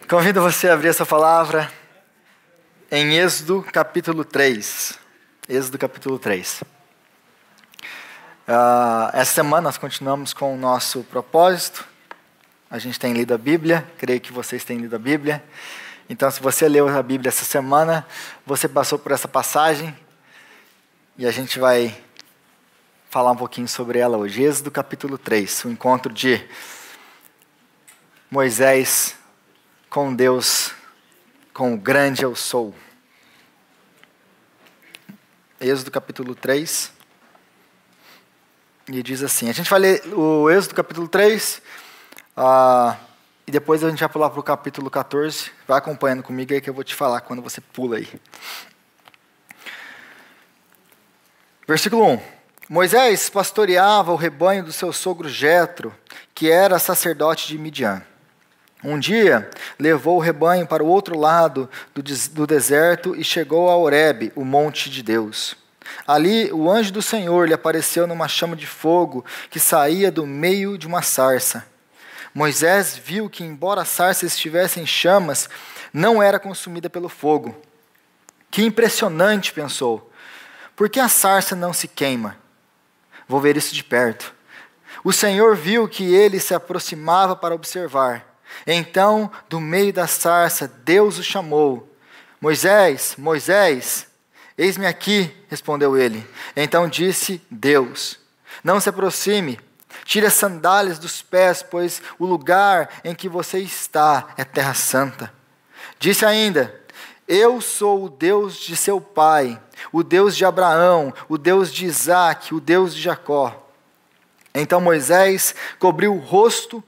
Convido você a abrir essa palavra em Êxodo capítulo 3. Êxodo capítulo 3. Essa semana nós continuamos com o nosso propósito. A gente tem lido a Bíblia, creio que vocês têm lido a Bíblia. Então, se você leu a Bíblia essa semana, você passou por essa passagem e a gente vai falar um pouquinho sobre ela hoje. Êxodo capítulo 3, o encontro de Moisés com Deus, com o grande eu sou. Êxodo capítulo 3, e diz assim, a gente vai ler o Êxodo capítulo 3, e depois a gente vai pular para o capítulo 14, vai acompanhando comigo aí que eu vou te falar quando você pula aí. Versículo 1, Moisés pastoreava o rebanho do seu sogro Jetro, que era sacerdote de Midian. Um dia, levou o rebanho para o outro lado do deserto e chegou a Horebe, o monte de Deus. Ali, o anjo do Senhor lhe apareceu numa chama de fogo que saía do meio de uma sarça. Moisés viu que, embora a sarça estivesse em chamas, não era consumida pelo fogo. Que impressionante, pensou. Por que a sarça não se queima? Vou ver isso de perto. O Senhor viu que ele se aproximava para observar. Então, do meio da sarça, Deus o chamou. Moisés, Moisés, eis-me aqui, respondeu ele. Então disse Deus, não se aproxime, tire as sandálias dos pés, pois o lugar em que você está é terra santa. Disse ainda, eu sou o Deus de seu pai, o Deus de Abraão, o Deus de Isaque, o Deus de Jacó. Então Moisés cobriu o rosto,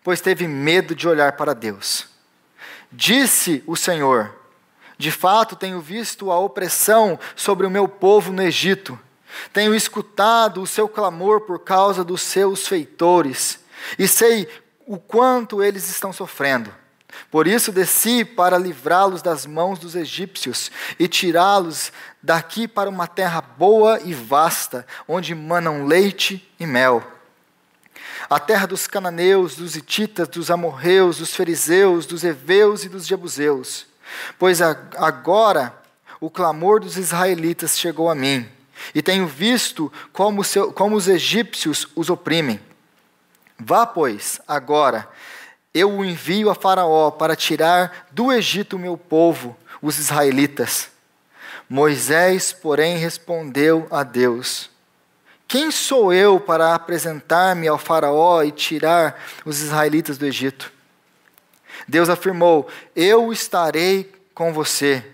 pois teve medo de olhar para Deus. Disse o Senhor, de fato tenho visto a opressão sobre o meu povo no Egito. Tenho escutado o seu clamor por causa dos seus feitores, e sei o quanto eles estão sofrendo. Por isso desci para livrá-los das mãos dos egípcios e tirá-los daqui para uma terra boa e vasta, onde manam leite e mel. A terra dos cananeus, dos hititas, dos amorreus, dos fariseus, dos heveus e dos jebuseus. Pois agora o clamor dos israelitas chegou a mim, e tenho visto como os egípcios os oprimem. Vá, pois, agora, eu o envio a Faraó para tirar do Egito o meu povo, os israelitas. Moisés, porém, respondeu a Deus, quem sou eu para apresentar-me ao Faraó e tirar os israelitas do Egito? Deus afirmou, eu estarei com você.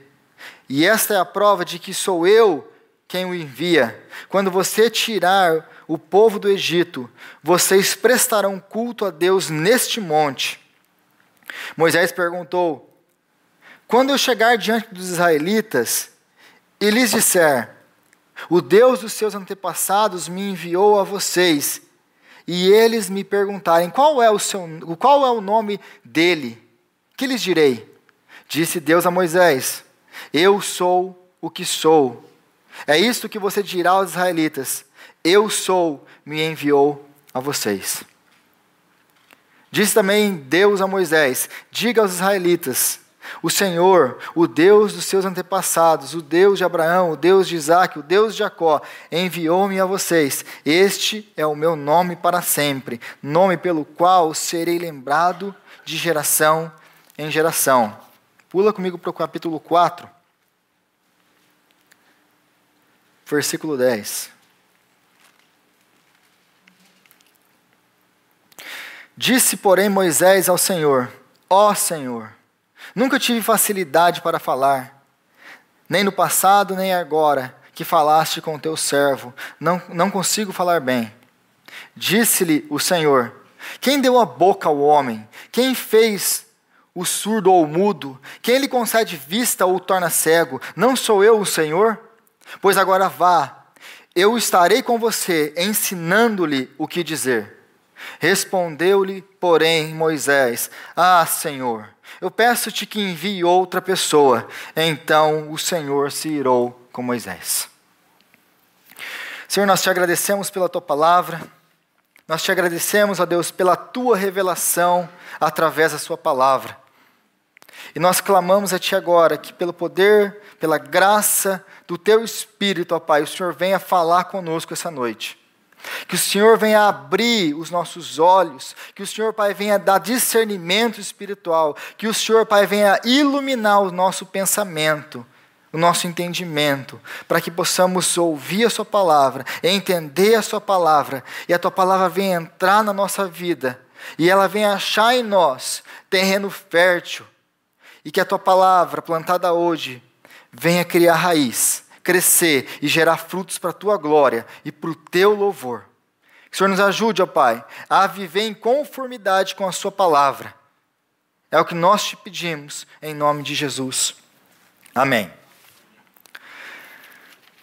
E esta é a prova de que sou eu quem o envia. Quando você tirar o povo do Egito, vocês prestarão culto a Deus neste monte. Moisés perguntou, quando eu chegar diante dos israelitas e lhes disser, o Deus dos seus antepassados me enviou a vocês, e eles me perguntarem, qual é o nome dele? Que lhes direi? Disse Deus a Moisés, eu sou o que sou. É isto que você dirá aos israelitas, eu sou, me enviou a vocês. Disse também Deus a Moisés, diga aos israelitas, o Senhor, o Deus dos seus antepassados, o Deus de Abraão, o Deus de Isaque, o Deus de Jacó, enviou-me a vocês. Este é o meu nome para sempre, nome pelo qual serei lembrado de geração em geração. Pula comigo para o capítulo 4, versículo 10. Disse, porém, Moisés ao Senhor, ó Senhor, nunca tive facilidade para falar, nem no passado, nem agora, que falaste com teu servo, não consigo falar bem. Disse-lhe o Senhor, quem deu a boca ao homem? Quem fez o surdo ou o mudo? Quem lhe concede vista ou o torna cego? Não sou eu o Senhor? Pois agora vá, eu estarei com você, ensinando-lhe o que dizer. Respondeu-lhe, porém, Moisés, Senhor, eu peço-te que envie outra pessoa. Então o Senhor se irou com Moisés. Senhor, nós te agradecemos pela tua palavra, nós te agradecemos, ó Deus, pela tua revelação através da sua palavra. E nós clamamos a Ti agora que pelo poder, pela graça do Teu Espírito, ó Pai, o Senhor venha falar conosco essa noite. Que o Senhor venha abrir os nossos olhos, que o Senhor, Pai, venha dar discernimento espiritual, que o Senhor, Pai, venha iluminar o nosso pensamento, o nosso entendimento, para que possamos ouvir a Sua palavra, entender a Sua palavra, e a Tua palavra venha entrar na nossa vida, e ela venha achar em nós terreno fértil, e que a Tua palavra, plantada hoje, venha criar raiz, crescer e gerar frutos para a Tua glória e para o Teu louvor. Que o Senhor nos ajude, ó Pai, a viver em conformidade com a Sua palavra. É o que nós te pedimos, em nome de Jesus. Amém.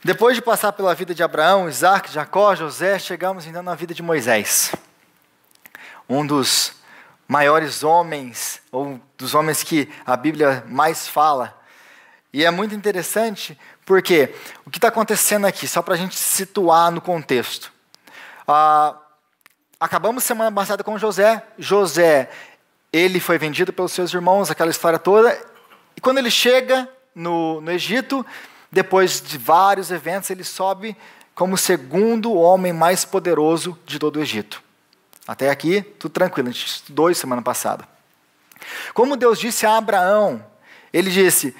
Depois de passar pela vida de Abraão, Isaac, Jacó, José, chegamos então na vida de Moisés. Um dos maiores homens, ou dos homens que a Bíblia mais fala. E é muito interessante, porque o que está acontecendo aqui, só para a gente se situar no contexto. Acabamos semana passada com José. José, ele foi vendido pelos seus irmãos, aquela história toda. E quando ele chega no Egito, depois de vários eventos, ele sobe como o segundo homem mais poderoso de todo o Egito. Até aqui, tudo tranquilo, a gente estudou isso semana passada. Como Deus disse a Abraão, Ele disse,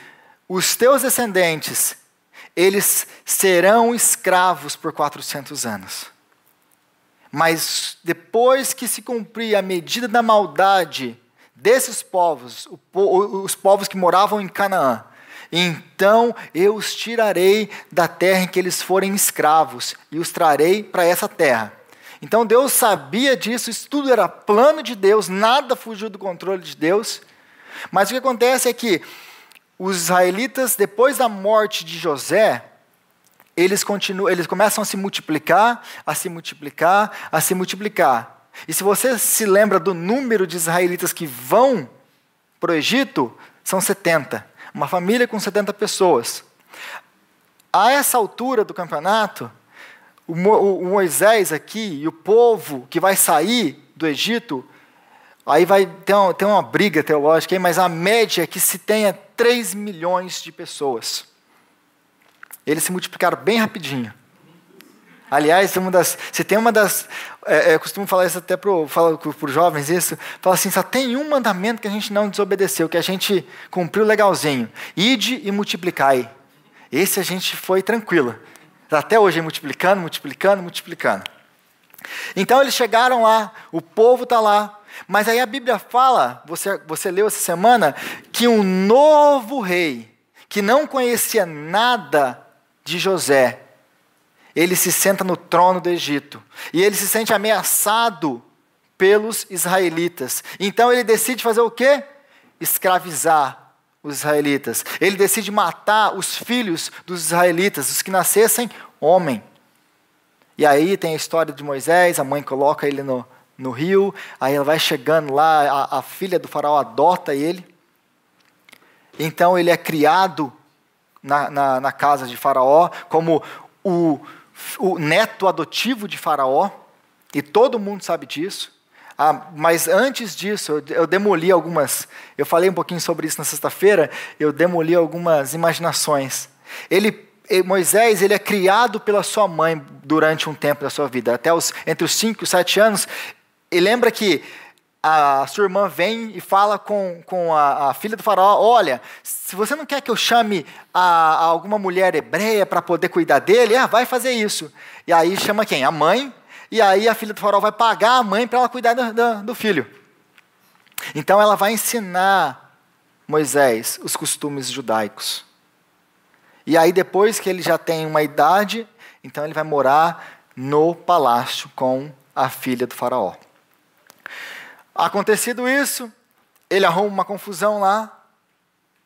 os teus descendentes, eles serão escravos por 400 anos. Mas depois que se cumprir a medida da maldade desses povos, os povos que moravam em Canaã, então eu os tirarei da terra em que eles forem escravos e os trarei para essa terra. Então Deus sabia disso, isso tudo era plano de Deus, nada fugiu do controle de Deus. Mas o que acontece é que os israelitas, depois da morte de José, eles começam a se multiplicar, a se multiplicar, a se multiplicar. E se você se lembra do número de israelitas que vão para o Egito, são 70. Uma família com 70 pessoas. A essa altura do campeonato, o Moisés aqui e o povo que vai sair do Egito, aí vai ter uma briga teológica, mas a média é que se tenha 3 milhões de pessoas. Eles se multiplicaram bem rapidinho. Aliás, eu costumo falar isso até para os jovens, fala assim, só tem um mandamento que a gente não desobedeceu, que a gente cumpriu legalzinho. Ide e multiplicai. Esse a gente foi tranquilo. Até hoje multiplicando, multiplicando, multiplicando. Então eles chegaram lá, o povo está lá, mas aí a Bíblia fala, você leu essa semana, que um novo rei, que não conhecia nada de José, ele se senta no trono do Egito, e ele se sente ameaçado pelos israelitas. Então ele decide fazer o quê? Escravizar os israelitas. Ele decide matar os filhos dos israelitas, os que nascessem homem. E aí tem a história de Moisés, a mãe coloca ele no rio, aí ela vai chegando lá, a filha do faraó adota ele. Então ele é criado na casa de Faraó, como o neto adotivo de Faraó, e todo mundo sabe disso. Mas antes disso, eu demoli eu falei um pouquinho sobre isso na sexta-feira, eu demoli algumas imaginações. Moisés, ele é criado pela sua mãe durante um tempo da sua vida, entre os 5 e 7 anos, e lembra que a sua irmã vem e fala com a filha do faraó, olha, se você não quer que eu chame a alguma mulher hebreia para poder cuidar dele, vai fazer isso. E aí chama quem? A mãe, e aí a filha do faraó vai pagar a mãe para ela cuidar do filho. Então ela vai ensinar Moisés os costumes judaicos. E aí depois que ele já tem uma idade, então ele vai morar no palácio com a filha do faraó. Acontecido isso, ele arruma uma confusão lá,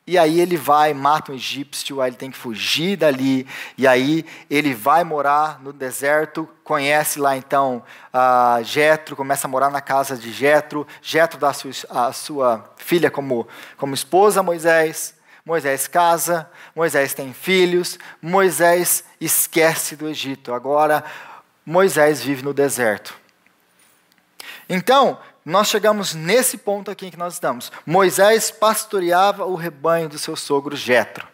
e aí ele vai, mata um egípcio, aí ele tem que fugir dali, e aí ele vai morar no deserto, conhece lá então Jetro, começa a morar na casa de Jetro, Jetro dá a sua filha como esposa a Moisés, Moisés casa, Moisés tem filhos, Moisés esquece do Egito, agora Moisés vive no deserto. Então, nós chegamos nesse ponto aqui em que nós estamos. Moisés pastoreava o rebanho do seu sogro Jetro.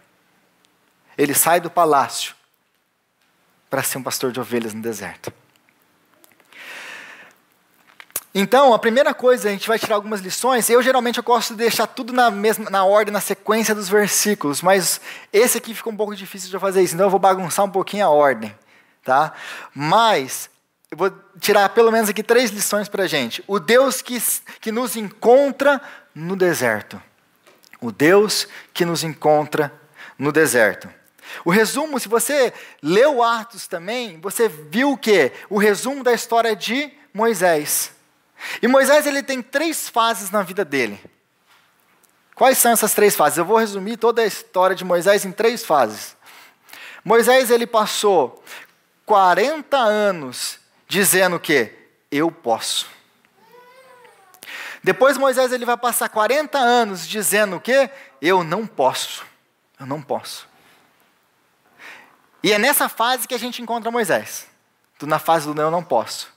Ele sai do palácio para ser um pastor de ovelhas no deserto. Então, a primeira coisa, a gente vai tirar algumas lições. Eu geralmente gosto de deixar tudo na ordem, na sequência dos versículos, mas esse aqui fica um pouco difícil de eu fazer isso, então eu vou bagunçar um pouquinho a ordem. Tá? Mas, eu vou tirar pelo menos aqui 3 lições para a gente. O Deus que nos encontra no deserto. O Deus que nos encontra no deserto. O resumo, se você leu Atos também, você viu o quê? O resumo da história de Moisés. E Moisés ele tem 3 fases na vida dele. Quais são essas 3 fases? Eu vou resumir toda a história de Moisés em 3 fases. Moisés ele passou 40 anos dizendo que eu posso. Depois Moisés ele vai passar 40 anos dizendo que eu não posso. Eu não posso. E é nessa fase que a gente encontra Moisés. Na fase do eu não posso.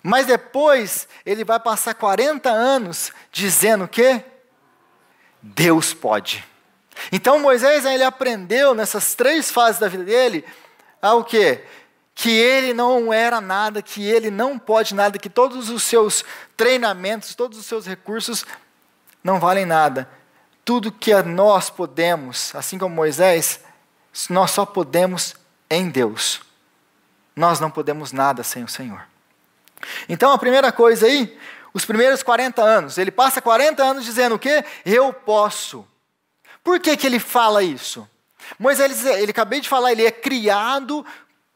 Mas depois ele vai passar 40 anos dizendo que Deus pode. Então Moisés ele aprendeu nessas 3 fases da vida dele ao quê? Que ele não era nada, que ele não pode nada, que todos os seus treinamentos, todos os seus recursos não valem nada. Tudo que nós podemos, assim como Moisés, nós só podemos em Deus. Nós não podemos nada sem o Senhor. Então a primeira coisa aí, os primeiros 40 anos, ele passa 40 anos dizendo o quê? Eu posso. Por que ele fala isso? Moisés, ele acabei de falar, ele é criado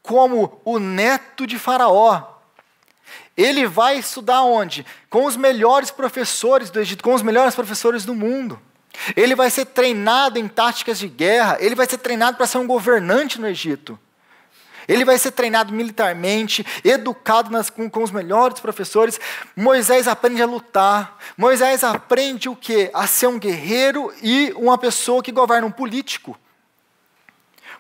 como o neto de Faraó. Ele vai estudar onde? Com os melhores professores do Egito, com os melhores professores do mundo. Ele vai ser treinado em táticas de guerra, ele vai ser treinado para ser um governante no Egito. Ele vai ser treinado militarmente, educado com os melhores professores. Moisés aprende a lutar. Moisés aprende o quê? A ser um guerreiro e uma pessoa que governa, um político.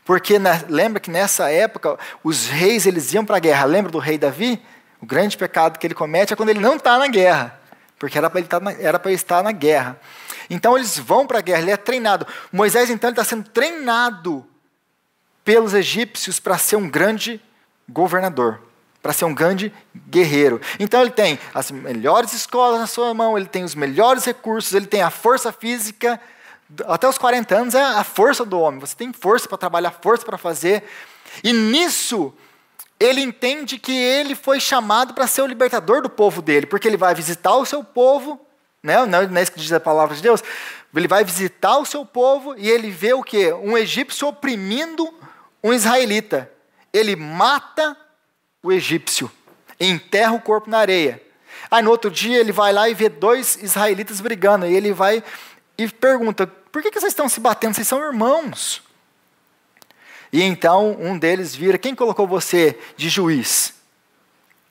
Porque lembra que nessa época os reis eles iam para a guerra. Lembra do rei Davi? O grande pecado que ele comete é quando ele não está na guerra. Porque era para ele estar na guerra. Então eles vão para a guerra, ele é treinado. Moisés então está sendo treinado pelos egípcios para ser um grande governador, para ser um grande guerreiro. Então ele tem as melhores escolas na sua mão, ele tem os melhores recursos, ele tem a força física. Até os 40 anos é a força do homem. Você tem força para trabalhar, força para fazer. E nisso, ele entende que ele foi chamado para ser o libertador do povo dele, porque ele vai visitar o seu povo, não é isso que diz a palavra de Deus, ele vai visitar o seu povo e ele vê o quê? Um egípcio oprimindo um israelita. Ele mata o egípcio, enterra o corpo na areia. Aí no outro dia ele vai lá e vê 2 israelitas brigando, e ele vai e pergunta, por que vocês estão se batendo? Vocês são irmãos. E então um deles vira, quem colocou você de juiz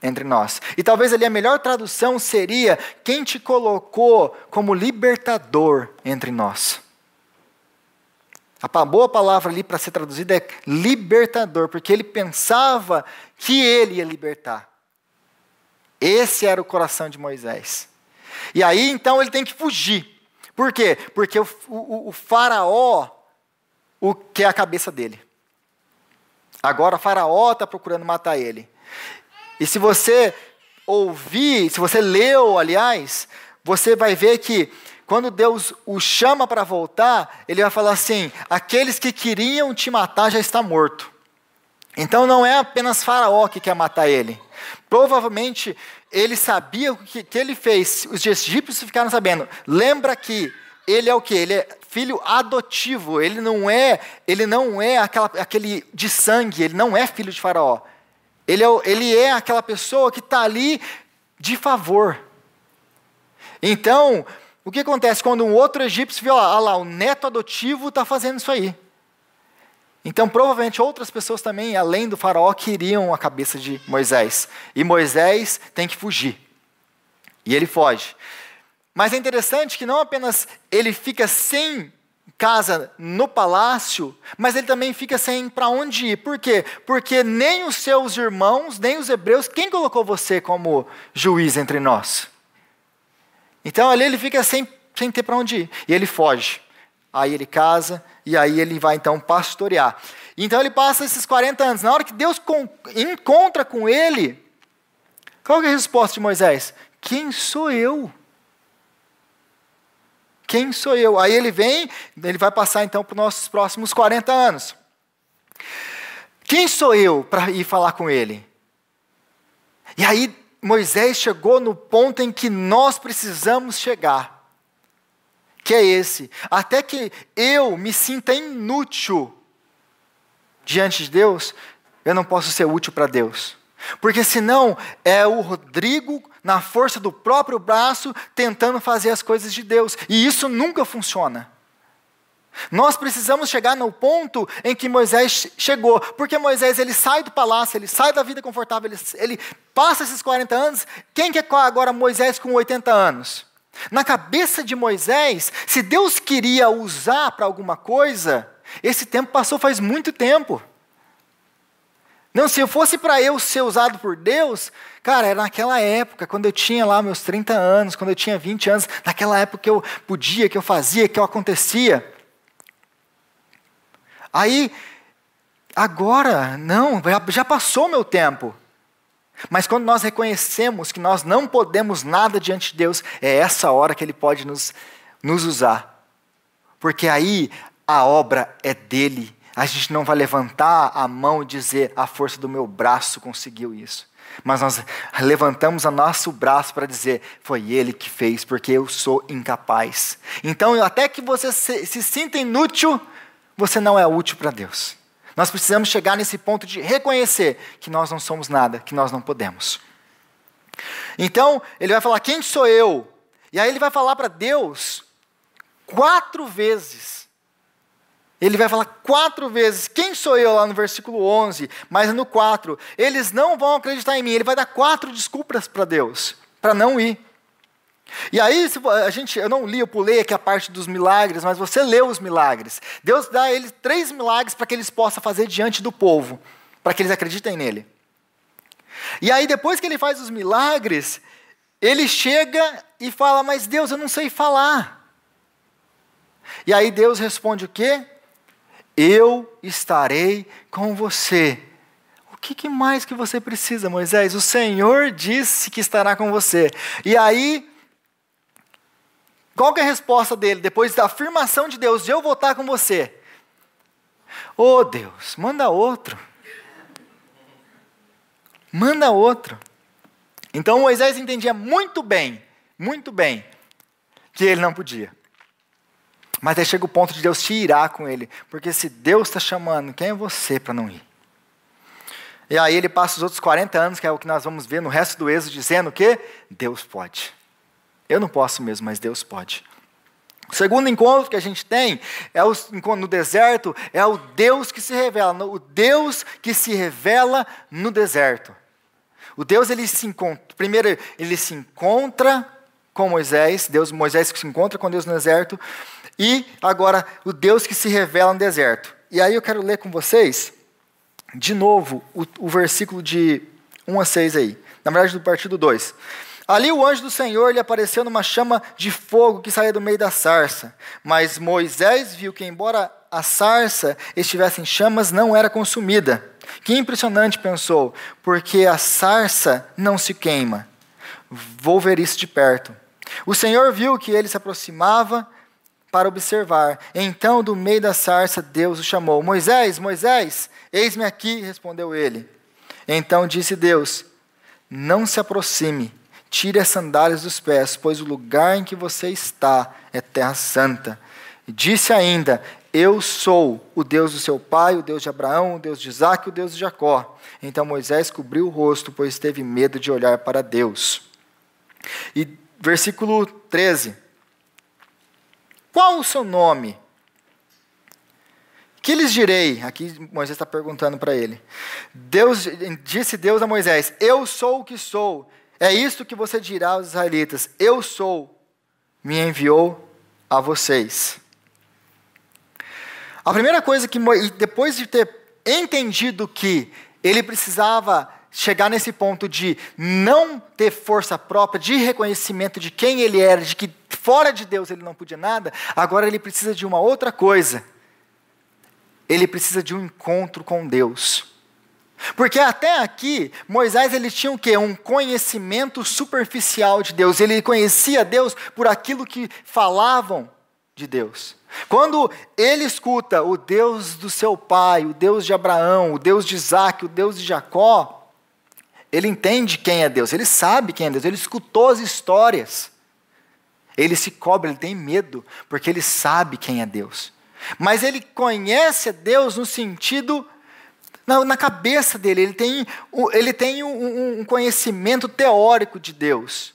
entre nós? E talvez ali a melhor tradução seria, quem te colocou como libertador entre nós? A boa palavra ali para ser traduzida é libertador, porque ele pensava que ele ia libertar. Esse era o coração de Moisés. E aí então ele tem que fugir. Por quê? Porque o faraó quer a cabeça dele. Agora o faraó está procurando matar ele. E se você ouvir, se você leu, aliás, você vai ver que quando Deus o chama para voltar, ele vai falar assim, aqueles que queriam te matar já está morto. Então não é apenas Faraó que quer matar ele. Provavelmente ele sabia o que ele fez. Os egípcios ficaram sabendo. Lembra que ele é o quê? Ele é filho adotivo. Ele não é aquele de sangue. Ele não é filho de Faraó. Ele é aquela pessoa que está ali de favor. Então, o que acontece quando um outro egípcio vê lá, o neto adotivo está fazendo isso aí? Então, provavelmente, outras pessoas também, além do faraó, queriam a cabeça de Moisés. E Moisés tem que fugir. E ele foge. Mas é interessante que não apenas ele fica sem casa no palácio, mas ele também fica sem para onde ir. Por quê? Porque nem os seus irmãos, nem os hebreus, quem colocou você como juiz entre nós? Então ali ele fica sem ter para onde ir. E ele foge. Aí ele casa e aí ele vai então pastorear. Então ele passa esses 40 anos. Na hora que Deus encontra com ele, qual é a resposta de Moisés? Quem sou eu? Quem sou eu? Aí ele vai passar então para os nossos próximos 40 anos. Quem sou eu para ir falar com ele? E aí Moisés chegou no ponto em que nós precisamos chegar. Que é esse. Até que eu me sinta inútil diante de Deus, eu não posso ser útil para Deus. Porque senão é o Rodrigo, na força do próprio braço, tentando fazer as coisas de Deus. E isso nunca funciona. Nós precisamos chegar no ponto em que Moisés chegou. Porque Moisés, ele sai do palácio, ele sai da vida confortável, ele passa esses 40 anos. Quem que é agora Moisés com 80 anos? Na cabeça de Moisés, se Deus queria usar para alguma coisa, esse tempo passou faz muito tempo. Não, se eu fosse para eu ser usado por Deus, cara, era naquela época, quando eu tinha lá meus 30 anos, quando eu tinha 20 anos, naquela época que eu podia, que eu fazia, que eu acontecia. Aí, agora, não, já passou meu tempo. Mas quando nós reconhecemos que nós não podemos nada diante de Deus, é essa hora que Ele pode nos usar. Porque aí a obra é dele. A gente não vai levantar a mão e dizer, a força do meu braço conseguiu isso. Mas nós levantamos o nosso braço para dizer, foi Ele que fez, porque eu sou incapaz. Então, até que você se sinta inútil, você não é útil para Deus. Nós precisamos chegar nesse ponto de reconhecer que nós não somos nada, que nós não podemos. Então, ele vai falar, quem sou eu? E aí ele vai falar para Deus 4 vezes. Ele vai falar 4 vezes, quem sou eu, lá no versículo 11, mas no 4, eles não vão acreditar em mim. Ele vai dar 4 desculpas para Deus, para não ir. E aí, eu não li, eu pulei aqui a parte dos milagres, mas você leu os milagres. Deus dá a eles 3 milagres para que eles possam fazer diante do povo, para que eles acreditem nele. E aí, depois que ele faz os milagres, ele chega e fala, mas Deus, eu não sei falar. E aí Deus responde o quê? Eu estarei com você. O que mais que você precisa, Moisés? O Senhor disse que estará com você. E aí, qual que é a resposta dele, depois da afirmação de Deus, eu vou estar com você? Oh Deus, manda outro. Manda outro. Então Moisés entendia muito bem, que ele não podia. Mas aí chega o ponto de Deus se irar com ele. Porque se Deus está chamando, quem é você para não ir? E aí ele passa os outros 40 anos, que é o que nós vamos ver no resto do Êxodo, dizendo que Deus pode. Eu não posso mesmo, mas Deus pode. O segundo encontro que a gente tem, no deserto, é o Deus que se revela. O Deus que se revela no deserto. O Deus, primeiro ele se encontra com Moisés, Moisés que se encontra com Deus no deserto, e agora o Deus que se revela no deserto. E aí eu quero ler com vocês, de novo, o versículo de 1 a 6 aí. Na verdade, do partido 2. Ali o anjo do Senhor lhe apareceu numa chama de fogo que saía do meio da sarça. Mas Moisés viu que, embora a sarça estivesse em chamas, não era consumida. Que impressionante, pensou, porque a sarça não se queima. Vou ver isso de perto. O Senhor viu que ele se aproximava para observar. Então, do meio da sarça, Deus o chamou. Moisés, Moisés, eis-me aqui, respondeu ele. Então disse Deus, não se aproxime. Tire as sandálias dos pés, pois o lugar em que você está é terra santa. E disse ainda, eu sou o Deus do seu pai, o Deus de Abraão, o Deus de Isaque, o Deus de Jacó. Então Moisés cobriu o rosto, pois teve medo de olhar para Deus. E versículo 13. Qual o seu nome? Que lhes direi? Aqui Moisés está perguntando para ele. Disse Deus a Moisés, eu sou o que sou. É isto que você dirá aos israelitas, eu sou, me enviou a vocês. A primeira coisa que, depois de ter entendido que ele precisava chegar nesse ponto de não ter força própria, de reconhecimento de quem ele era, de que fora de Deus ele não podia nada, agora ele precisa de uma outra coisa. Ele precisa de um encontro com Deus. Porque até aqui, Moisés ele tinha o quê? Um conhecimento superficial de Deus. Ele conhecia Deus por aquilo que falavam de Deus. Quando ele escuta o Deus do seu pai, o Deus de Abraão, o Deus de Isaac, o Deus de Jacó, ele entende quem é Deus, ele sabe quem é Deus, ele escutou as histórias. Ele se cobre, ele tem medo, porque ele sabe quem é Deus. Mas ele conhece a Deus no sentido, na cabeça dele, ele tem um conhecimento teórico de Deus.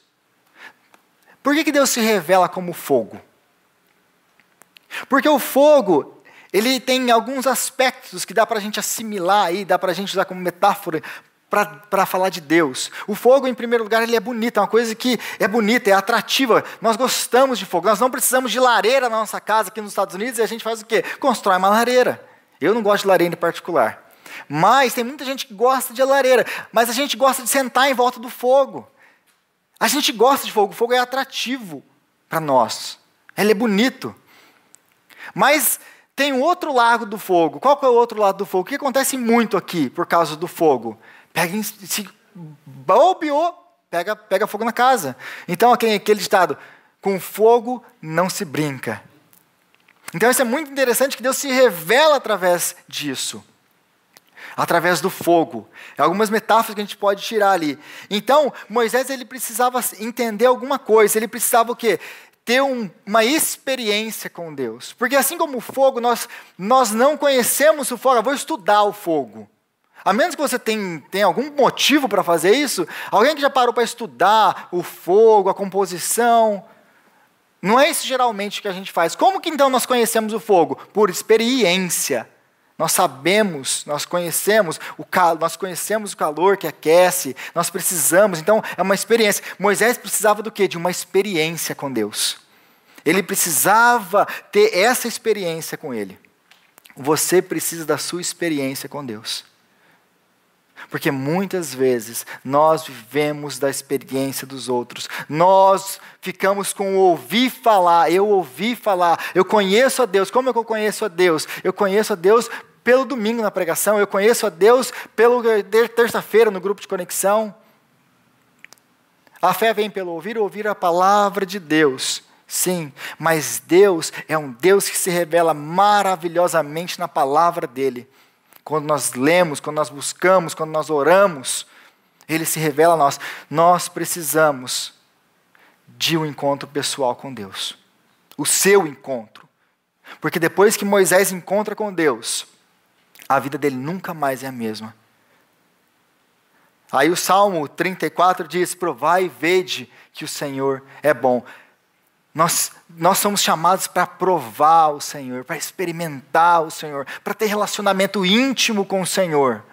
Por que Deus se revela como fogo? Porque o fogo, ele tem alguns aspectos que dá para a gente assimilar aí, dá para a gente usar como metáfora para falar de Deus. O fogo, em primeiro lugar, ele é bonito, é uma coisa que é bonita, é atrativa. Nós gostamos de fogo, nós não precisamos de lareira na nossa casa aqui nos Estados Unidos, e a gente faz o quê? Constrói uma lareira. Eu não gosto de lareira em particular. Mas tem muita gente que gosta de lareira, mas a gente gosta de sentar em volta do fogo. A gente gosta de fogo, o fogo é atrativo para nós. Ele é bonito. Mas tem um outro lado do fogo. Qual que é o outro lado do fogo? O que acontece muito aqui por causa do fogo? Se bobeou, pega fogo na casa. Então aquele ditado, com fogo não se brinca. Então isso é muito interessante que Deus se revela através disso. Através do fogo. Algumas metáforas que a gente pode tirar ali. Então, Moisés ele precisava entender alguma coisa. Ele precisava o quê? Ter uma experiência com Deus. Porque assim como o fogo, nós não conhecemos o fogo. Eu vou estudar o fogo. A menos que você tenha algum motivo para fazer isso, alguém que já parou para estudar o fogo, a composição, não é isso geralmente que a gente faz. Como que então nós conhecemos o fogo? Por experiência. Nós sabemos, nós conhecemos o calor que aquece, nós precisamos, então é uma experiência. Moisés precisava do quê? De uma experiência com Deus. Ele precisava ter essa experiência com Ele. Você precisa da sua experiência com Deus. Porque muitas vezes nós vivemos da experiência dos outros. Nós ficamos com o ouvir falar, eu ouvi falar, eu conheço a Deus. Como é que eu conheço a Deus? Eu conheço a Deus pelo domingo na pregação, eu conheço a Deus pela terça-feira no grupo de conexão. A fé vem pelo ouvir a palavra de Deus. Sim, mas Deus é um Deus que se revela maravilhosamente na palavra dEle. Quando nós lemos, quando nós buscamos, quando nós oramos, Ele se revela a nós. Nós precisamos de um encontro pessoal com Deus. O seu encontro. Porque depois que Moisés encontra com Deus, a vida dele nunca mais é a mesma. Aí o Salmo 34 diz, provai e vede que o Senhor é bom. Nós somos chamados para provar o Senhor, para experimentar o Senhor, para ter relacionamento íntimo com o Senhor,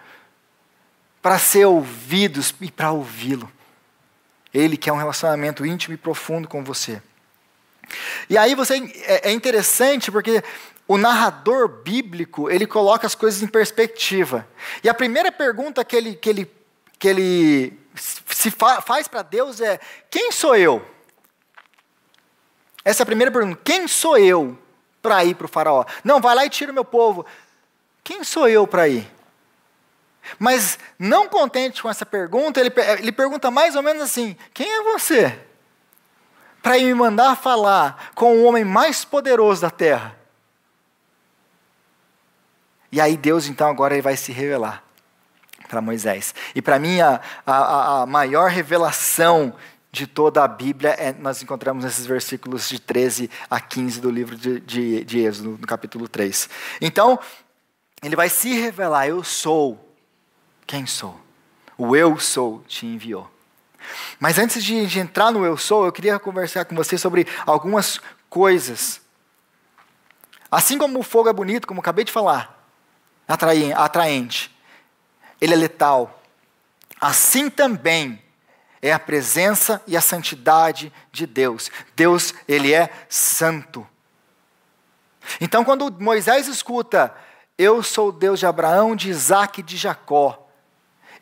para ser ouvidos e para ouvi-lo. Ele quer um relacionamento íntimo e profundo com você. E aí é interessante porque o narrador bíblico, ele coloca as coisas em perspectiva. E a primeira pergunta que ele faz para Deus é, quem sou eu? Essa é a primeira pergunta. Quem sou eu para ir para o faraó? Não, vai lá e tira o meu povo. Quem sou eu para ir? Mas não contente com essa pergunta, ele pergunta mais ou menos assim, quem é você? Para ir me mandar falar com o homem mais poderoso da terra. E aí Deus então agora ele vai se revelar para Moisés. E para mim a maior revelação de toda a Bíblia, nós encontramos nesses versículos de 13 a 15 do livro de Êxodo, no capítulo 3. Então, ele vai se revelar, eu sou quem sou. O eu sou te enviou. Mas antes de entrar no eu sou, eu queria conversar com você sobre algumas coisas. Assim como o fogo é bonito, como eu acabei de falar, atraente, ele é letal. Assim também é a presença e a santidade de Deus. Deus, Ele é santo. Então, quando Moisés escuta, eu sou o Deus de Abraão, de Isaac e de Jacó,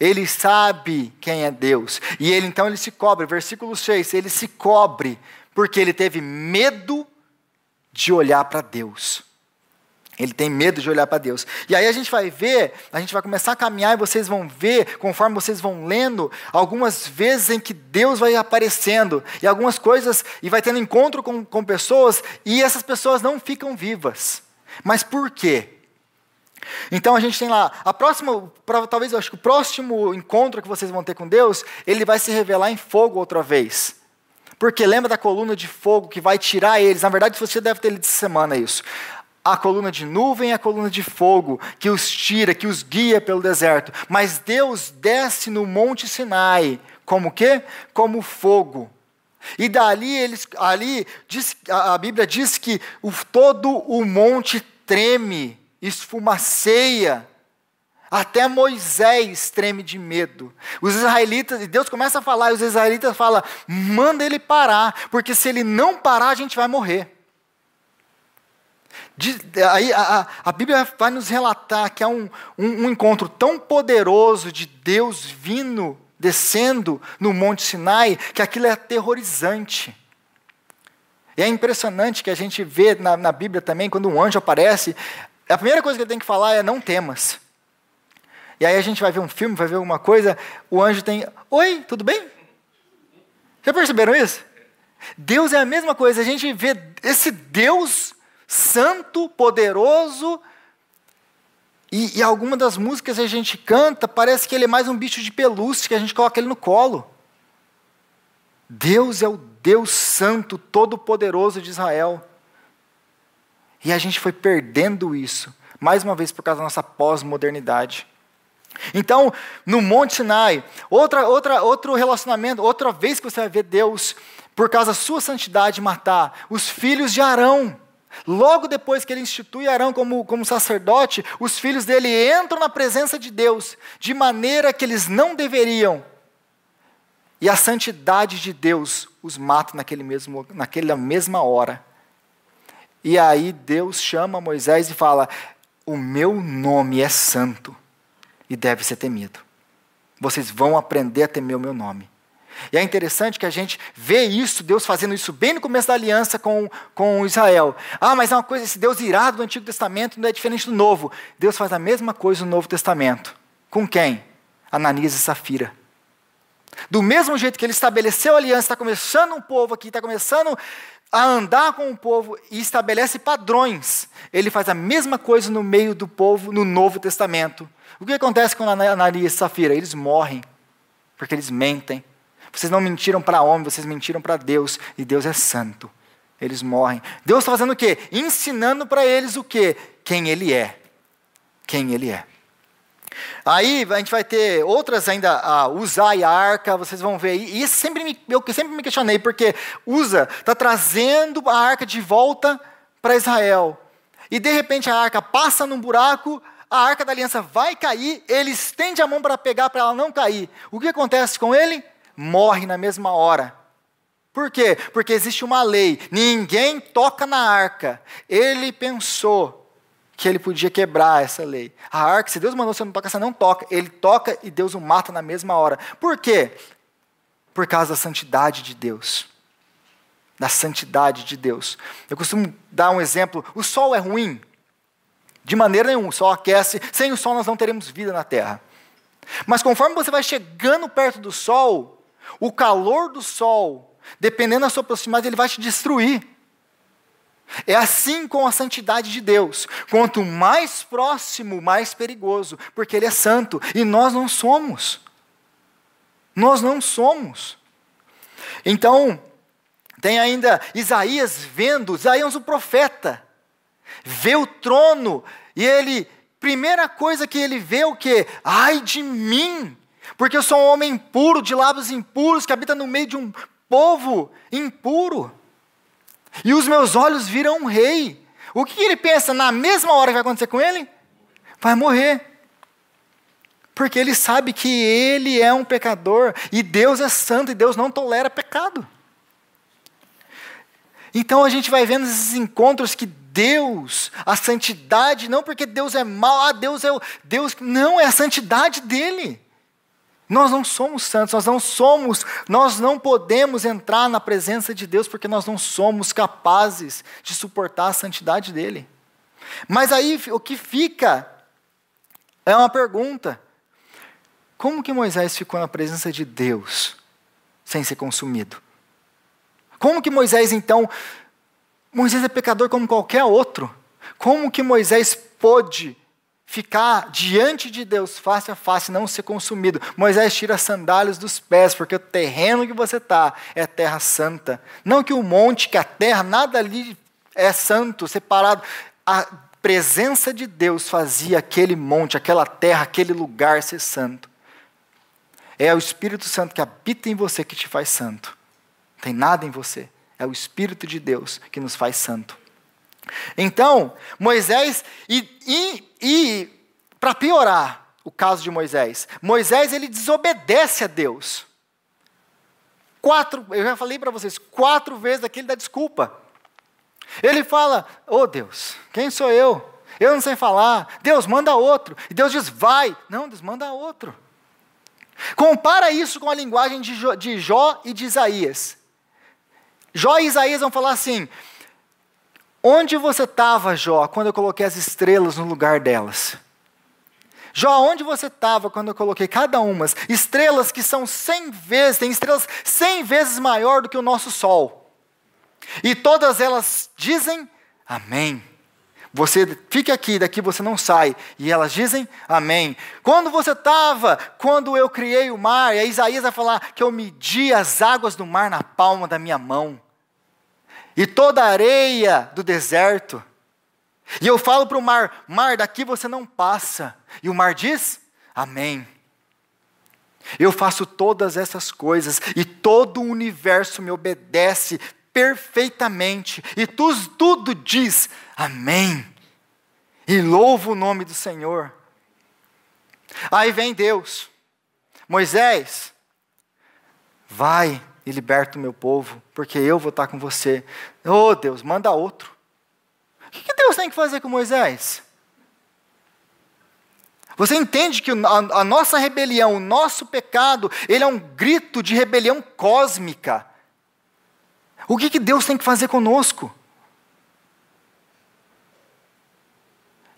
Ele sabe quem é Deus. E então ele se cobre. Versículo 6, ele se cobre porque ele teve medo de olhar para Deus. Ele tem medo de olhar para Deus. E aí a gente vai ver, a gente vai começar a caminhar e vocês vão ver, conforme vocês vão lendo, algumas vezes em que Deus vai aparecendo, e algumas coisas, e vai tendo encontro com pessoas, e essas pessoas não ficam vivas. Mas por quê? Então a gente tem lá, talvez eu acho que o próximo encontro que vocês vão ter com Deus, ele vai se revelar em fogo outra vez. Porque lembra da coluna de fogo que vai tirar eles? Na verdade, você deve ter lido essa semana isso. A coluna de nuvem e a coluna de fogo, que os tira, que os guia pelo deserto. Mas Deus desce no Monte Sinai, como o quê? Como fogo. E dali, a Bíblia diz que todo o monte treme, esfumaceia. Até Moisés treme de medo. Os israelitas, e Deus começa a falar, e os israelitas falam, manda ele parar, porque se ele não parar, a gente vai morrer. Aí a Bíblia vai nos relatar que há um encontro tão poderoso de Deus vindo, descendo no Monte Sinai, que aquilo é aterrorizante. E é impressionante que a gente vê na Bíblia também, quando um anjo aparece, a primeira coisa que ele tem que falar é não temas. E aí a gente vai ver um filme, vai ver alguma coisa, o anjo tem, oi, tudo bem? Já perceberam isso? Deus é a mesma coisa, a gente vê esse Deus santo, poderoso, e alguma das músicas que a gente canta, parece que ele é mais um bicho de pelúcia, que a gente coloca ele no colo. Deus é o Deus santo, todo-poderoso de Israel. E a gente foi perdendo isso, mais uma vez por causa da nossa pós-modernidade. Então, no Monte Sinai, outro relacionamento, outra vez que você vai ver Deus, por causa da sua santidade, matar os filhos de Arão. Logo depois que ele institui Arão como sacerdote, os filhos dele entram na presença de Deus, de maneira que eles não deveriam. E a santidade de Deus os mata naquela mesma hora. E aí Deus chama Moisés e fala, o meu nome é santo e deve ser temido. Vocês vão aprender a temer o meu nome. E é interessante que a gente vê isso, Deus fazendo isso bem no começo da aliança com Israel. Mas é uma coisa, esse Deus irado do Antigo Testamento não é diferente do Novo. Deus faz a mesma coisa no Novo Testamento. Com quem? Ananias e Safira. Do mesmo jeito que ele estabeleceu a aliança, está começando um povo aqui, está começando a andar com o povo e estabelece padrões. Ele faz a mesma coisa no meio do povo no Novo Testamento. O que acontece com Ananias e Safira? Eles morrem, porque eles mentem. Vocês não mentiram para homem, vocês mentiram para Deus, e Deus é santo. Eles morrem. Deus está fazendo o quê? Ensinando para eles o quê? Quem Ele é. Quem Ele é. Aí a gente vai ter outras ainda, Uzá e a arca, vocês vão ver aí. E eu sempre me questionei, porque Uza está trazendo a arca de volta para Israel. E de repente a arca passa num buraco, a arca da aliança vai cair, ele estende a mão para pegar, para ela não cair. O que acontece com ele? Morre na mesma hora. Por quê? Porque existe uma lei, ninguém toca na arca. Ele pensou que ele podia quebrar essa lei. A arca, se Deus mandou você não tocar, você não toca. Ele toca e Deus o mata na mesma hora. Por quê? Por causa da santidade de Deus. Da santidade de Deus. Eu costumo dar um exemplo. O sol é ruim? De maneira nenhuma. O sol aquece. Sem o sol nós não teremos vida na terra. Mas conforme você vai chegando perto do sol, o calor do sol, dependendo da sua proximidade, ele vai te destruir. É assim com a santidade de Deus. Quanto mais próximo, mais perigoso, porque Ele é santo, e nós não somos. Nós não somos. Então, tem ainda Isaías o profeta, vê o trono, e ele, primeira coisa que ele vê, o quê? Ai de mim, porque eu sou um homem impuro, de lábios impuros, que habita no meio de um povo impuro. E os meus olhos viram um rei. O que ele pensa na mesma hora que vai acontecer com ele? Vai morrer. Porque ele sabe que ele é um pecador. E Deus é santo e Deus não tolera pecado. Então a gente vai vendo esses encontros que Deus, a santidade, não porque Deus é mau, Deus é o Deus. Não, é a santidade dele. Nós não somos santos, nós não podemos entrar na presença de Deus porque nós não somos capazes de suportar a santidade dele. Mas aí o que fica é uma pergunta: como que Moisés ficou na presença de Deus sem ser consumido? Como que Moisés é pecador como qualquer outro. Como que Moisés pôde ficar diante de Deus face a face, não ser consumido? Moisés tira as sandálias dos pés, porque o terreno que você está é terra santa. Não que o monte, que a terra, nada ali é santo, separado. A presença de Deus fazia aquele monte, aquela terra, aquele lugar ser santo. É o Espírito Santo que habita em você que te faz santo. Não tem nada em você. É o Espírito de Deus que nos faz santo. Então, Moisés, e para piorar o caso de Moisés, ele desobedece a Deus. Eu já falei para vocês, 4 vezes aqui ele dá desculpa. Ele fala: oh Deus, quem sou eu? Eu não sei falar. Deus, manda outro. E Deus diz: vai. Não, Deus, manda outro. Compara isso com a linguagem de Jó e de Isaías. Jó e Isaías vão falar assim: onde você estava, Jó, quando eu coloquei as estrelas no lugar delas? Jó, onde você estava quando eu coloquei cada uma? Estrelas que são 100 vezes, tem estrelas 100 vezes maior do que o nosso Sol. E todas elas dizem amém. Você fica aqui, daqui você não sai. E elas dizem amém. Quando você estava, quando eu criei o mar, e aí Isaías vai falar que eu medi as águas do mar na palma da minha mão. E toda a areia do deserto. E eu falo para o mar: mar, daqui você não passa. E o mar diz amém. Eu faço todas essas coisas e todo o universo me obedece perfeitamente, e tudo diz amém, e louva o nome do Senhor. Aí vem Deus: Moisés, vai e liberta o meu povo, porque eu vou estar com você. Oh Deus, manda outro. O que Deus tem que fazer com Moisés? Você entende que a nossa rebelião, o nosso pecado, ele é um grito de rebelião cósmica. O que Deus tem que fazer conosco?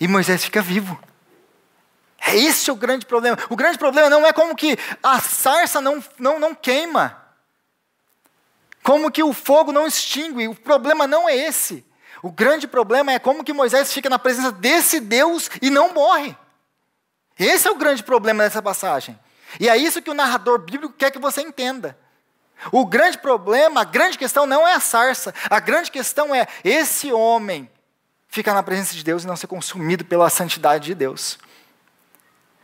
E Moisés fica vivo. Esse é o grande problema. O grande problema não é como que a sarça não queima. Como que o fogo não extingue. O problema não é esse. O grande problema é como que Moisés fica na presença desse Deus e não morre. Esse é o grande problema dessa passagem. E é isso que o narrador bíblico quer que você entenda. O grande problema, a grande questão não é a sarça. A grande questão é esse homem ficar na presença de Deus e não ser consumido pela santidade de Deus.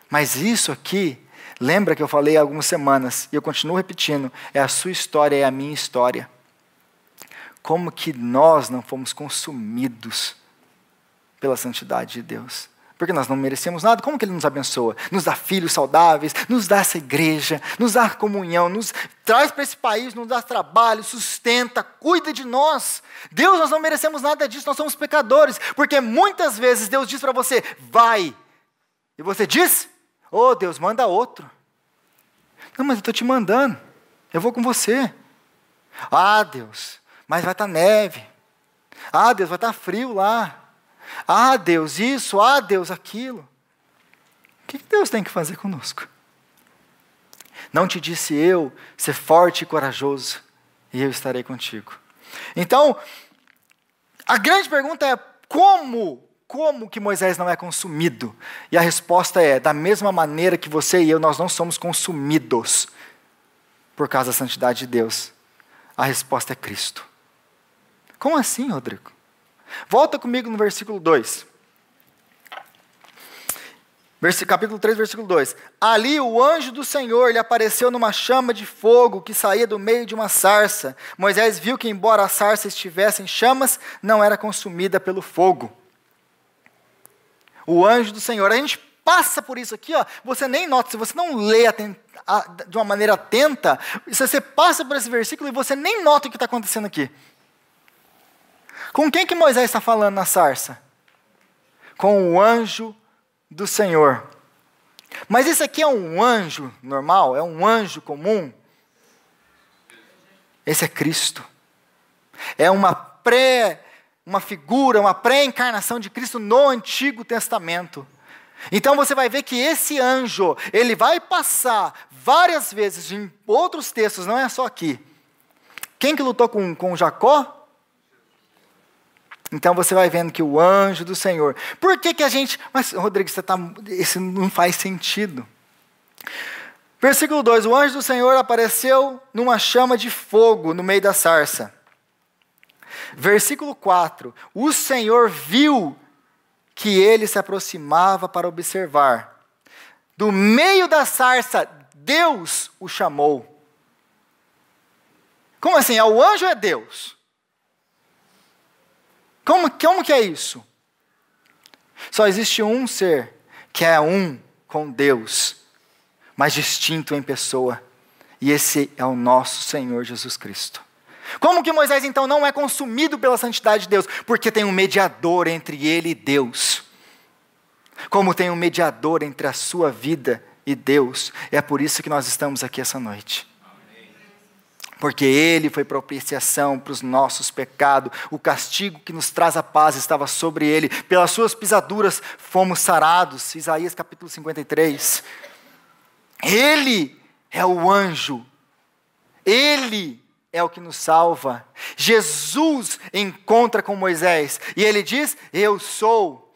Mas isso aqui, lembra que eu falei há algumas semanas, e eu continuo repetindo, é a sua história, é a minha história. Como que nós não fomos consumidos pela santidade de Deus? Porque nós não merecemos nada. Como que Ele nos abençoa? Nos dá filhos saudáveis, nos dá essa igreja, nos dá comunhão, nos traz para esse país, nos dá trabalho, sustenta, cuida de nós. Deus, nós não merecemos nada disso, nós somos pecadores. Porque muitas vezes Deus diz para você: vai. E você diz: oh Deus, manda outro. Não, mas eu estou te mandando. Eu vou com você. Ah Deus, mas vai estar neve. Ah Deus, vai estar frio lá. Ah Deus isso, ah Deus aquilo. O que Deus tem que fazer conosco? Não te disse eu, ser forte e corajoso, e eu estarei contigo. Então, a grande pergunta é: como que Moisés não é consumido? E a resposta é: da mesma maneira que você e eu, nós não somos consumidos por causa da santidade de Deus. A resposta é Cristo. Como assim, Rodrigo? Volta comigo no versículo 2. Capítulo 3, versículo 2. Ali o anjo do Senhor lhe apareceu numa chama de fogo que saía do meio de uma sarça. Moisés viu que, embora a sarça estivesse em chamas, não era consumida pelo fogo. O anjo do Senhor. A gente passa por isso aqui, ó, você nem nota, se você não lê de uma maneira atenta, se você passa por esse versículo e você nem nota o que está acontecendo aqui. Com quem que Moisés está falando na sarça? Com o anjo do Senhor. Mas isso aqui é um anjo normal? É um anjo comum? Esse é Cristo. É uma figura, uma pré-encarnação de Cristo no Antigo Testamento. Então você vai ver que esse anjo, ele vai passar várias vezes em outros textos, não é só aqui. Quem que lutou com Jacó? Então você vai vendo que o anjo do Senhor. Por que a gente... Mas, Rodrigo, isso não faz sentido. Versículo 2. O anjo do Senhor apareceu numa chama de fogo no meio da sarça. Versículo 4. O Senhor viu que ele se aproximava para observar. Do meio da sarça, Deus o chamou. Como assim? É o anjo ou é Deus? Como que é isso? Só existe um ser que é um com Deus, mas distinto em pessoa. E esse é o nosso Senhor Jesus Cristo. Como que Moisés então não é consumido pela santidade de Deus? Porque tem um mediador entre ele e Deus. Como tem um mediador entre a sua vida e Deus. É por isso que nós estamos aqui essa noite. Porque ele foi propiciação para os nossos pecados. O castigo que nos traz a paz estava sobre ele. Pelas suas pisaduras fomos sarados. Isaías capítulo 53. Ele é o anjo. Ele é o que nos salva. Jesus encontra com Moisés. E ele diz, eu sou.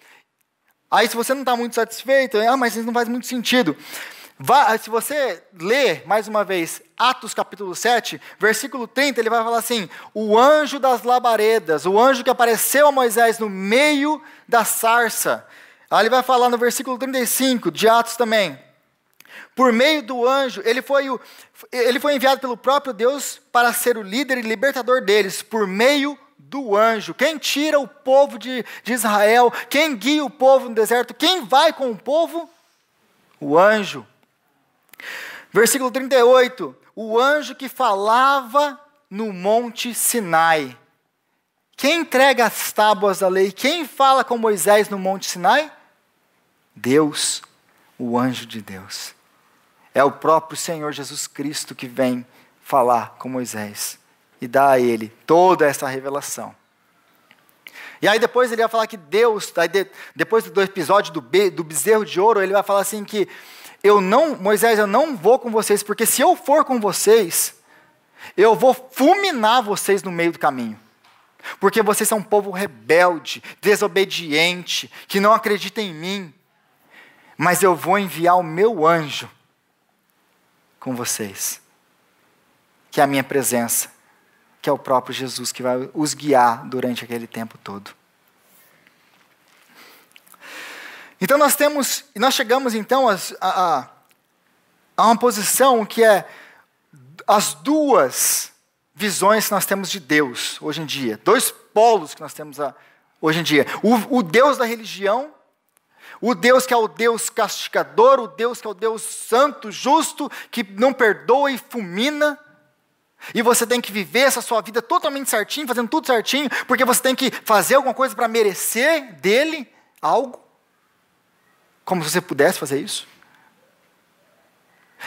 Aí se você não está muito satisfeito, mas isso não faz muito sentido. Se você ler, mais uma vez, Atos capítulo 7, versículo 30, ele vai falar assim, o anjo das labaredas, o anjo que apareceu a Moisés no meio da sarça. Aí ele vai falar no versículo 35, de Atos também, por meio do anjo, ele foi enviado pelo próprio Deus para ser o líder e libertador deles, por meio do anjo. Quem tira o povo de Israel, quem guia o povo no deserto, quem vai com o povo? O anjo. Versículo 38, o anjo que falava no monte Sinai. Quem entrega as tábuas da lei? Quem fala com Moisés no monte Sinai? Deus, o anjo de Deus. É o próprio Senhor Jesus Cristo que vem falar com Moisés e dá a ele toda essa revelação. E aí depois ele vai falar que Deus, depois do episódio do bezerro de ouro, ele vai falar assim que Moisés, eu não vou com vocês, porque se eu for com vocês, eu vou fulminar vocês no meio do caminho. Porque vocês são um povo rebelde, desobediente, que não acredita em mim. Mas eu vou enviar o meu anjo com vocês, que é a minha presença, que é o próprio Jesus que vai os guiar durante aquele tempo todo. Então nós chegamos então a uma posição que é as duas visões que nós temos de Deus hoje em dia, dois polos que nós temos hoje em dia, o Deus da religião, o Deus que é o Deus castigador, o Deus que é o Deus santo, justo, que não perdoa e fulmina, e você tem que viver essa sua vida totalmente certinho, fazendo tudo certinho, porque você tem que fazer alguma coisa para merecer dele algo, como se você pudesse fazer isso.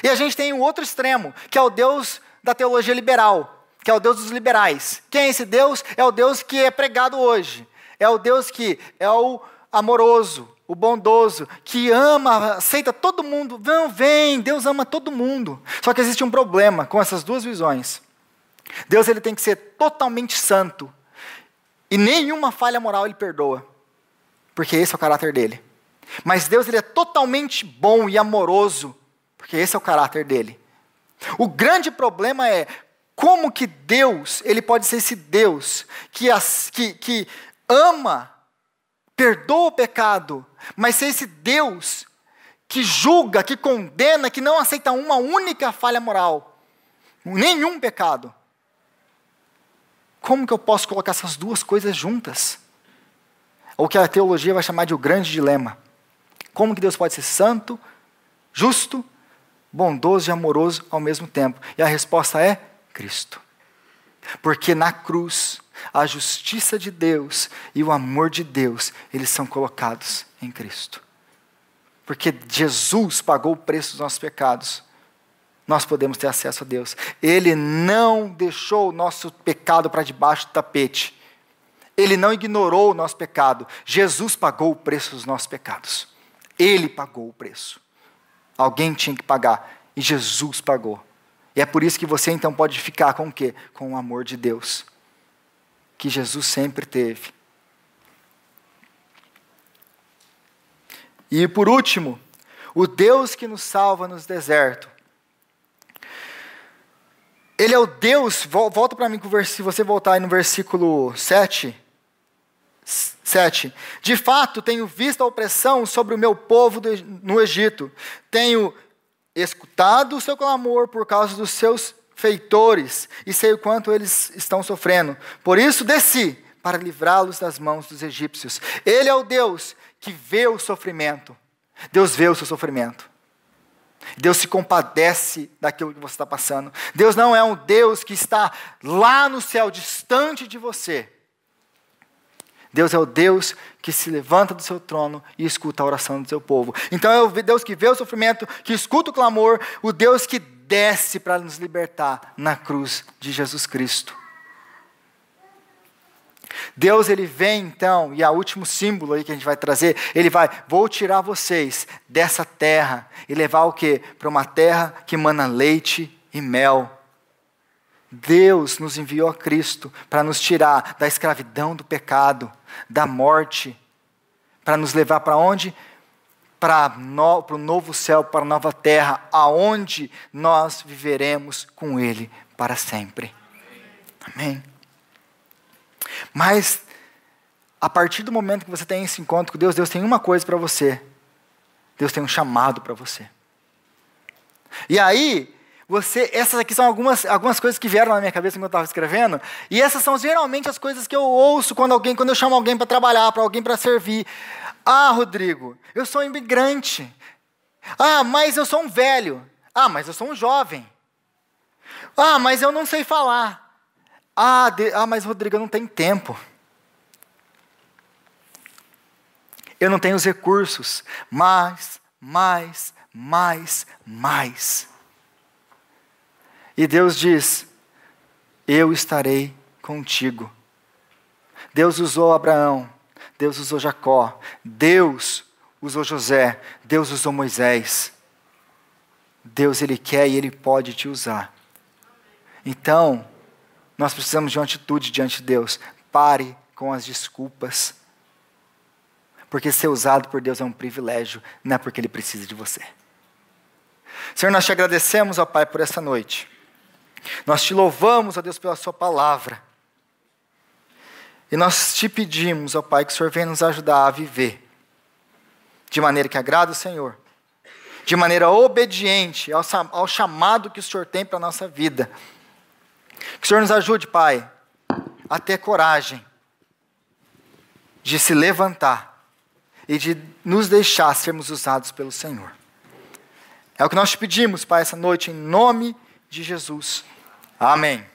E a gente tem um outro extremo, que é o Deus da teologia liberal, que é o Deus dos liberais. Quem é esse Deus? É o Deus que é pregado hoje, é o Deus que é o amoroso, o bondoso, que ama, aceita todo mundo. Não, vem, Deus ama todo mundo. Só que existe um problema com essas duas visões. Deus ele tem que ser totalmente santo. E nenhuma falha moral ele perdoa. Porque esse é o caráter dele. Mas Deus ele é totalmente bom e amoroso. Porque esse é o caráter dele. O grande problema é como que Deus, ele pode ser esse Deus que ama, perdoa o pecado, mas ser esse Deus que julga, que condena, que não aceita uma única falha moral, nenhum pecado. Como que eu posso colocar essas duas coisas juntas? O que a teologia vai chamar de o grande dilema. Como que Deus pode ser santo, justo, bondoso e amoroso ao mesmo tempo? E a resposta é Cristo. Porque na cruz, a justiça de Deus e o amor de Deus, eles são colocados em Cristo. Porque Jesus pagou o preço dos nossos pecados. Nós podemos ter acesso a Deus. Ele não deixou o nosso pecado para debaixo do tapete. Ele não ignorou o nosso pecado. Jesus pagou o preço dos nossos pecados. Ele pagou o preço. Alguém tinha que pagar. E Jesus pagou. E é por isso que você então pode ficar com o quê? Com o amor de Deus. Que Jesus sempre teve. E por último, o Deus que nos salva nos desertos. Ele é o Deus, volta para mim, se você voltar aí no versículo 7. De fato, tenho visto a opressão sobre o meu povo no Egito. Tenho escutado o seu clamor por causa dos seus feitores, e sei o quanto eles estão sofrendo. Por isso desci, para livrá-los das mãos dos egípcios. Ele é o Deus que vê o sofrimento. Deus vê o seu sofrimento. Deus se compadece daquilo que você está passando. Deus não é um Deus que está lá no céu, distante de você. Deus é o Deus que se levanta do seu trono e escuta a oração do seu povo. Então é o Deus que vê o sofrimento, que escuta o clamor, o Deus que desce para nos libertar na cruz de Jesus Cristo. Deus, ele vem então, e é o último símbolo aí que a gente vai trazer, ele vai, vou tirar vocês dessa terra e levar o quê? Para uma terra que emana leite e mel. Deus nos enviou a Cristo para nos tirar da escravidão do pecado, da morte, para nos levar para onde? Para o novo céu, para a nova terra, aonde nós viveremos com Ele para sempre. Amém? Mas, a partir do momento que você tem esse encontro com Deus, Deus tem uma coisa para você. Deus tem um chamado para você. E aí, essas aqui são algumas coisas que vieram na minha cabeça quando eu estava escrevendo, e essas são geralmente as coisas que eu ouço quando eu chamo alguém para trabalhar, para alguém para servir. Ah, Rodrigo, eu sou imigrante. Ah, mas eu sou um velho. Ah, mas eu sou um jovem. Ah, mas eu não sei falar. Mas Rodrigo, eu não tenho tempo. Eu não tenho os recursos. Mais. E Deus diz, eu estarei contigo. Deus usou Abraão, Deus usou Jacó, Deus usou José, Deus usou Moisés. Deus, ele quer e ele pode te usar. Então, nós precisamos de uma atitude diante de Deus. Pare com as desculpas. Porque ser usado por Deus é um privilégio, não é porque Ele precisa de você. Senhor, nós te agradecemos, ó Pai, por essa noite. Nós te louvamos, ó Deus, pela sua palavra. E nós te pedimos, ó Pai, que o Senhor venha nos ajudar a viver de maneira que agrada o Senhor, de maneira obediente ao chamado que o Senhor tem para a nossa vida. Que o Senhor nos ajude, Pai, a ter coragem de se levantar e de nos deixar sermos usados pelo Senhor. É o que nós te pedimos, Pai, essa noite, em nome de Jesus. Amém.